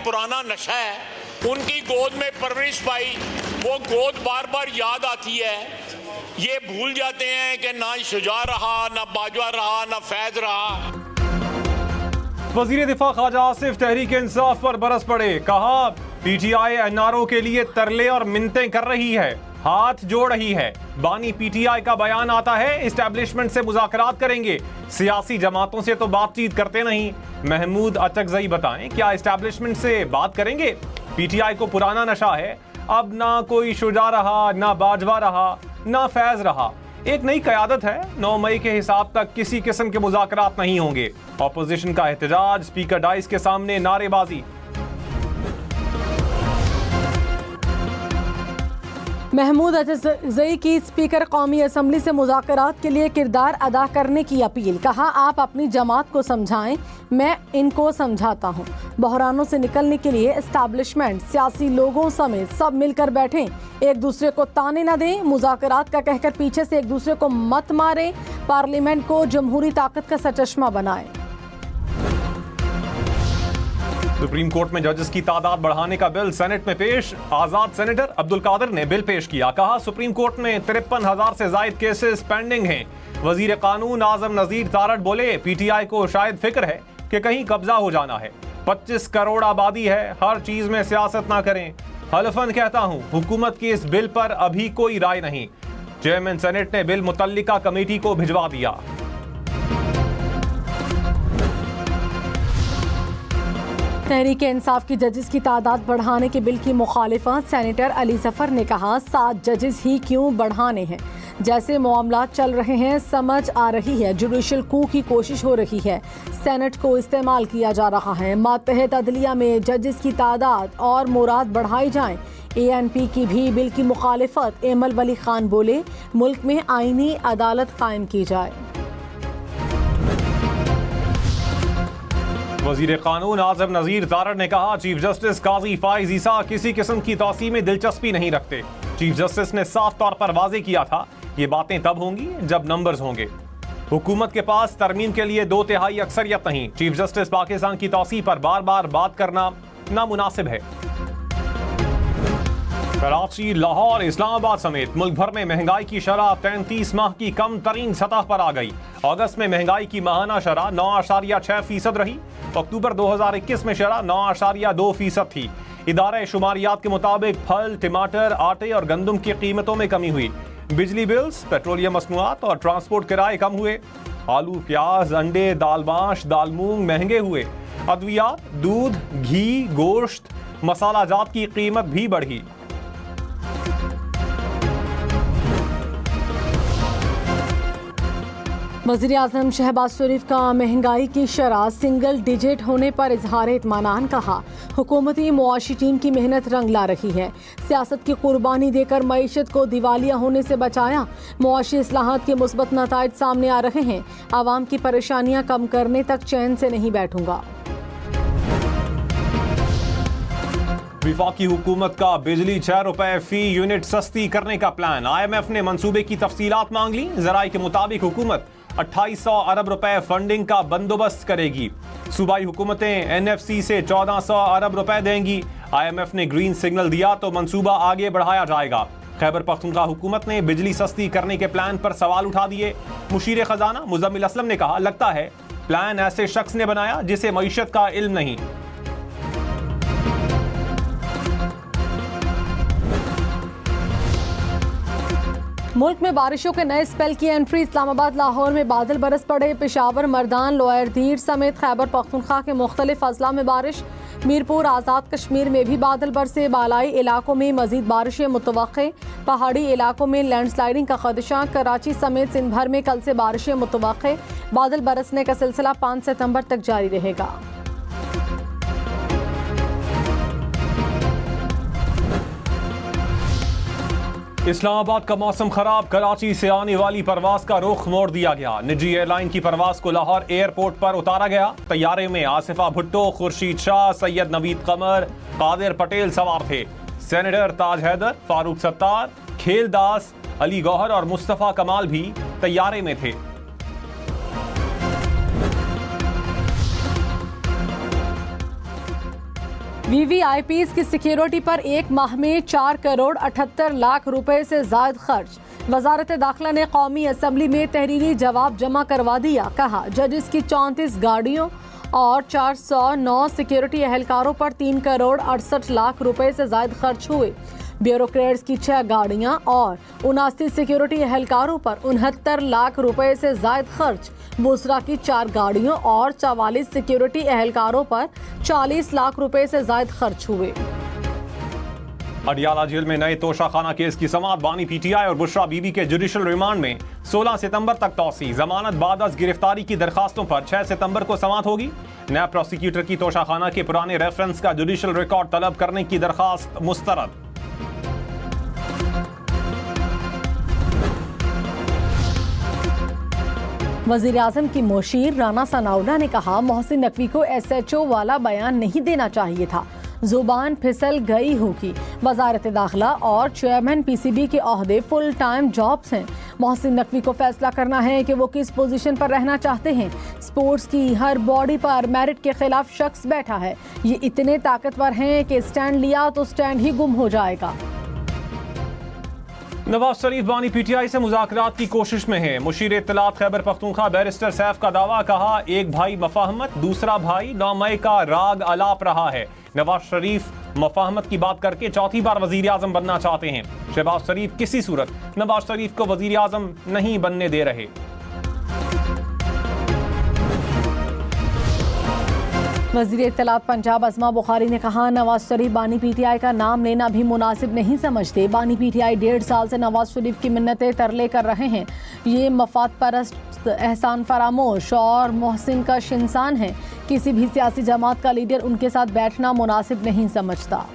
पुराना नशा है। उनकी गोद में परवरिश पाई, वो गोद बार बार याद आती है। ये भूल जाते हैं कि ना शुजा रहा, ना बाजवा रहा, ना फैज रहा। वजीर दिफा ख्वाजा आसिफ तहरीक इंसाफ पर बरस पड़े। कहा पीटीआई एनआरओ के लिए तरले और मिन्नतें कर रही है, हाथ जोड़ रही है। बानी पीटीआई का बयान आता है इस्टेब्लिशमेंट से मुज़ाकरात करेंगे, सियासी जमातों से तो बातचीत करते नहीं। महमूद अचकजई बताएं क्या इस्टेब्लिशमेंट से बात करेंगे? पीटीआई को पुराना नशा है, अब ना कोई शुजा रहा, ना बाजवा रहा, ना फैज रहा। एक नई क़यादत है, 9 मई के हिसाब तक किसी किस्म के मुज़ाकरात नहीं होंगे। ऑपोजिशन का एहतजाज, स्पीकर डाइस के सामने नारेबाजी। महमूद अचकजई की स्पीकर कौमी असम्बली से मुज़ाकरात के लिए किरदार अदा करने की अपील। कहा आप अपनी जमात को समझाएं, मैं इनको समझाता हूं। बहरानों से निकलने के लिए एस्टैब्लिशमेंट, सियासी लोगों समेत सब मिलकर बैठें, एक दूसरे को ताने न दें, मुज़ाकरात का कहकर पीछे से एक दूसरे को मत मारें, पार्लियामेंट को जमहूरी ताकत का सरचश्मा बनाएं। सुप्रीम कोर्ट में जजेस की तादाद बढ़ाने का बिल सेनेट में पेश। आजाद सेनेटर अब्दुल कादिर ने बिल पेश किया। कहा सुप्रीम कोर्ट में 53,000 से जायद केसेस पेंडिंग हैं। वजीर कानून आजम नजीर तारड़ बोले पीटीआई को शायद फिक्र है कि कहीं कब्जा हो जाना है। 25 करोड़ आबादी है, हर चीज में सियासत ना करें। हलफन कहता हूं हुकूमत की इस बिल पर अभी कोई राय नहीं। चेयरमैन सेनेट ने बिल मुतल्लिका कमेटी को भिजवा दिया। तहरीक इंसाफ की जजेस की तादाद बढ़ाने के बिल की मुखालिफत। सेनेटर अली जफर ने कहा 7 जजेस ही क्यों बढ़ाने हैं, जैसे मामलात चल रहे हैं समझ आ रही है जुडिशल कू की कोशिश हो रही है, सेनेट को इस्तेमाल किया जा रहा है। मातहत अदलिया में जजेस की तादाद और मुराद बढ़ाई जाएं। ANP की भी बिल की मुखालिफत। एमल वली खान बोले मुल्क में आईनी अदालत कायम की जाए। वजीर कानून आजम नजीर तारड़ ने कहा चीफ जस्टिस काजी फाइज ईसा किसी किस्म की तौसी में दिलचस्पी नहीं रखते। चीफ जस्टिस ने साफ तौर पर वाजे किया था ये बातें तब होंगी जब नंबर्स होंगे। हुकूमत के पास तरमीम के लिए 2/3 अक्सरियत नहीं। चीफ जस्टिस पाकिस्तान की तौसी पर बार बार बात करना नामुनासिब है। कराची, लाहौर, इस्लामाबाद समेत मुल्क भर में महंगाई की शरह 33 माह की कम तरीन सतह पर आ गई। अगस्त में महंगाई की माहाना शरह 9.6% रही। अक्टूबर 2021 में शरह 9.2% थी। इदारे शुमारियात के मुताबिक फल, टमाटर, आटे और गंदम की कीमतों में कमी हुई। बिजली बिल्स, पेट्रोलियम मसनूआत और ट्रांसपोर्ट किराए कम हुए। आलू, प्याज, अंडे, दालमाश, दाल मूंग महंगे हुए। अद्वियात, दूध, घी, गोश्त, मसाला जात की कीमत भी बढ़ी। वज़ीर आज़म शहबाज शरीफ का महंगाई की शरह सिंगल डिजिट होने पर इजहार इत्मीनान। कहा हुकूमती मुआशी टीम की मेहनत रंग ला रही है। सियासत की कुर्बानी देकर मईशत को दिवालिया होने से बचाया। मुआशी इस्लाहात के मुस्बत नताइज सामने आ रहे हैं। आवाम की परेशानियां कम करने तक चैन से नहीं बैठूंगा। वफाकी हुकूमत का बिजली 6 रुपए फी यूनिट सस्ती करने का प्लान। IMF ने मंसूबे की तफसीलात मांग ली। जराये के मुताबिक हुकूमत 2800 अरब रुपए फंडिंग का बंदोबस्त करेगी। सूबाई हुकूमतें NFC से 1400 अरब रुपए देंगी। IMF ने ग्रीन सिग्नल दिया तो मंसूबा आगे बढ़ाया जाएगा। खैबर पख्तूनख्वा हुकूमत ने बिजली सस्ती करने के प्लान पर सवाल उठा दिए। मुशीर खजाना मुजम्मिल असलम ने कहा लगता है प्लान ऐसे शख्स ने बनाया जिसे मईशत का इल्म नहीं। मुल्क में बारिशों के नए स्पेल की एंट्री। इस्लामाबाद, लाहौर में बादल बरस पड़े। पेशावर, मर्दान, लोअर दीर समेत खैबर पख्तूनख्वा के मुख्तलिफ अजला में बारिश। मीरपुर, आज़ाद कश्मीर में भी बादल बरसे। बालाई इलाकों में मजीद बारिशें मुतवक्के। पहाड़ी इलाकों में लैंडस्लाइडिंग का खदशा। कराची समेत सिंध भर में कल से बारिशें मुतवक्के। बादल बरसने का सिलसिला 5 सितंबर तक जारी रहेगा। इस्लामाबाद का मौसम खराब। कराची से आने वाली परवाज का रुख मोड़ दिया गया। निजी एयरलाइन की परवाज को लाहौर एयरपोर्ट पर उतारा गया। तैयारे में आसिफा भुट्टो, खुर्शीद शाह, सैयद नवीद कमर, कादिर पटेल सवार थे। सेनेटर ताज हैदर, फारूक सत्तार, खेलदास, अली गौहर और मुस्तफ़ा कमाल भी तैयारे में थे। VVIPs की सिक्योरिटी पर एक माह में 4 करोड़ 78 लाख रुपए से ज्यादा खर्च। वजारत दाखिला ने कौमी असम्बली में तहरीरी जवाब जमा करवा दिया। कहा जजेस की 34 गाड़ियों और 409 सिक्योरिटी एहलकारों पर 3 करोड़ 68 लाख रुपए से ज्यादा खर्च हुए। ब्यूरोक्रेट्स की 6 गाड़ियां और 79 सिक्योरिटी एहलकारों पर 69 लाख रुपए से ज्यादा खर्च। बुसरा की 4 गाड़ियों और 44 सिक्योरिटी एहलकारों पर 40 लाख रुपए से ज्यादा खर्च हुए। अडियाला जेल में नए तोशाखाना केस की समाअत। बानी PTI और बुशरा बीबी के जुडिशल रिमांड में 16 सितंबर तक तौसी। जमानत बाद अज गिरफ्तारी की दरखास्तों पर 6 सितंबर को समाअत होगी। नैब प्रोसिक्यूटर की तोशाखाना के पुराने रेफरेंस का जुडिशल रिकॉर्ड तलब करने की दरखास्त मुस्तरद। वजीर आजम की मुशीर राना सनाउल्लाह ने कहा मोहसिन नकवी को SHO वाला बयान नहीं देना चाहिए था, जुबान फिसल गई होगी। वजारत दाखिला और चेयरमैन PCB के ओहदे फुल टाइम जॉब्स हैं। मोहसिन नकवी को फैसला करना है कि वो किस पोजीशन पर रहना चाहते हैं। स्पोर्ट्स की हर बॉडी पर मेरिट के खिलाफ शख्स बैठा है। ये इतने ताकतवर हैं कि स्टैंड लिया तो स्टैंड ही गुम हो जाएगा। नवाज शरीफ बानी PTI से मुज़ाकरात की कोशिश में है। मुशीर इत्तलात खैबर पख्तूनख्वा बैरिस्टर सैफ का दावा। कहा एक भाई मफाहमत, दूसरा भाई नौमय का राग अलाप रहा है। नवाज शरीफ मफाहमत की बात करके चौथी बार वजीर आजम बनना चाहते हैं। शहबाज शरीफ किसी सूरत नवाज शरीफ को वजीर आजम नहीं बनने दे रहे। वज़ीर इत्तलात पंजाब अज़मा बुखारी ने कहा नवाज शरीफ बानी PTI का नाम लेना भी मुनासिब नहीं समझते। बानी PTI 1.5 साल से नवाज शरीफ की मिन्नतें तरले कर रहे हैं। ये मफाद परस्त, एहसान फरामोश और मोहसिन का इंसान है। किसी भी सियासी जमात का लीडर उनके साथ बैठना मुनासिब नहीं समझता।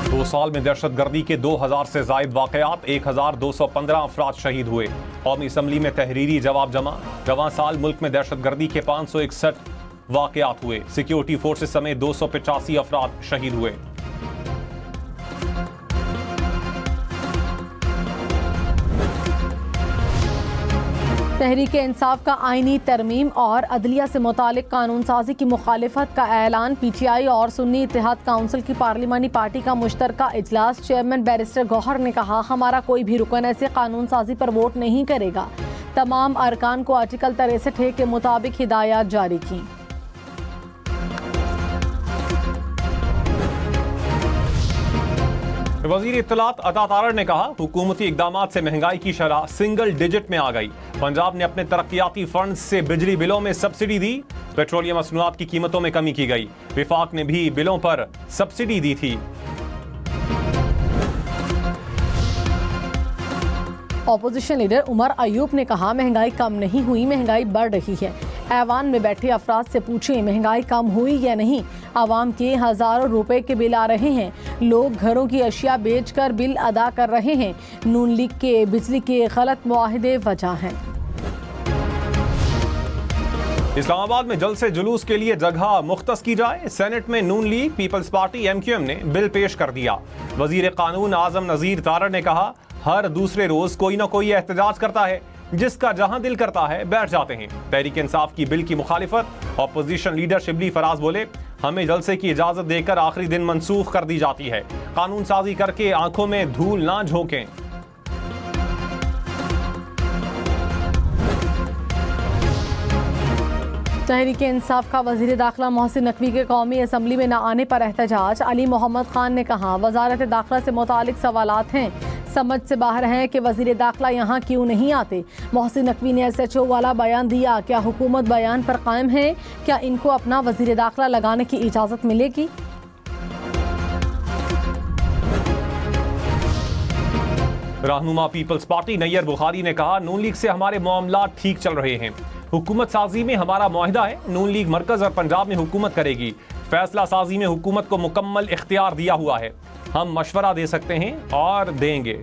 दो साल में दहशतगर्दी के 2000 से जायद वाक़यात, 1215 अफराद शहीद हुए। कौमी असम्बली में तहरीरी जवाब जमा। रवां साल मुल्क में दहशतगर्दी के 561 वाक़यात हुए। सिक्योरिटी फोर्सेस समेत 285 अफराद शहीद हुए। तहरीक इंसाफ का आईनी तरमीम और अदलिया से मुतालिक कानून साजी की मुखालिफत का ऐलान। PTI और सुन्नी इत्तेहाद काउंसिल की पार्लिमानी पार्टी का मुश्तरका इजलास। चेयरमैन बैरिस्टर गौहर ने कहा हमारा कोई भी रुकन ऐसे कानून साजी पर वोट नहीं करेगा। तमाम अरकान को आर्टिकल 63 के मुताबिक हिदायत जारी की। वज़ीर इत्तलात अता तारड़ ने कहा हुकूमती इक़दामात से महंगाई की शरह सिंगल डिजिट में आ गई। पंजाब ने अपने तरक्याती फंड से बिजली बिलों में सब्सिडी दी। पेट्रोलियम मसनूआत की कीमतों में कमी की गई। विफाक ने भी बिलों पर सब्सिडी दी थी। ऑपोजिशन लीडर उमर अयूब ने कहा महंगाई कम नहीं हुई, महंगाई बढ़ रही है। ऐवान में बैठे अफराद से पूछें महंगाई कम हुई या नहीं। आवाम के हजारों रुपए के बिल आ रहे हैं। लोग घरों की अशिया बेचकर बिल अदा कर रहे हैं। नून लीग के बिजली के गलत मुआहदे वजह हैं। इस्लामाबाद में जल्द से जुलूस के लिए जगह मुख्तस की जाए। सेनेट में नून लीग, पीपल्स पार्टी, MQM ने बिल पेश कर दिया। वजीर कानून आजम नजीर तारड़ ने कहा हर दूसरे रोज कोई ना कोई एहतजाज करता है, जिसका जहां दिल करता है बैठ जाते हैं। तहरीक इंसाफ की बिल की मुखालिफत। ऑपोजिशन लीडर शिबली फराज बोले हमें जलसे की इजाजत देकर आखिरी दिन मनसूख कर दी जाती है। कानून साजी करके आंखों में धूल ना झोंकें। तहरीक इंसाफ का वजीर दाखिला मोहसिन नकवी के कौमी असम्बली में न आने पर एहतजाज। अली मोहम्मद खान ने कहा वजारत दाखिला से मुतालिक सवालात हैं, समझ से बाहर हैं कि वजीर दाखिला यहाँ क्यों नहीं आते। मोहसिन नकवी ने SHO वाला बयान दिया। क्या हुकूमत बयान पर कायम है? क्या इनको अपना वजीर दाखिला लगाने की इजाज़त मिलेगी? रहनुमा पीपल्स पार्टी नैयर बुखारी ने कहा नून लीग से हमारे मामला ठीक चल रहे हैं। हुकूमत साजी में हमारा मुआहिदा है। नून लीग मरकज और पंजाब में हुकूमत करेगी। फैसला साजी में हुकूमत को मुकम्मल इख्तियार दिया हुआ है। हम मशवरा दे सकते हैं और देंगे।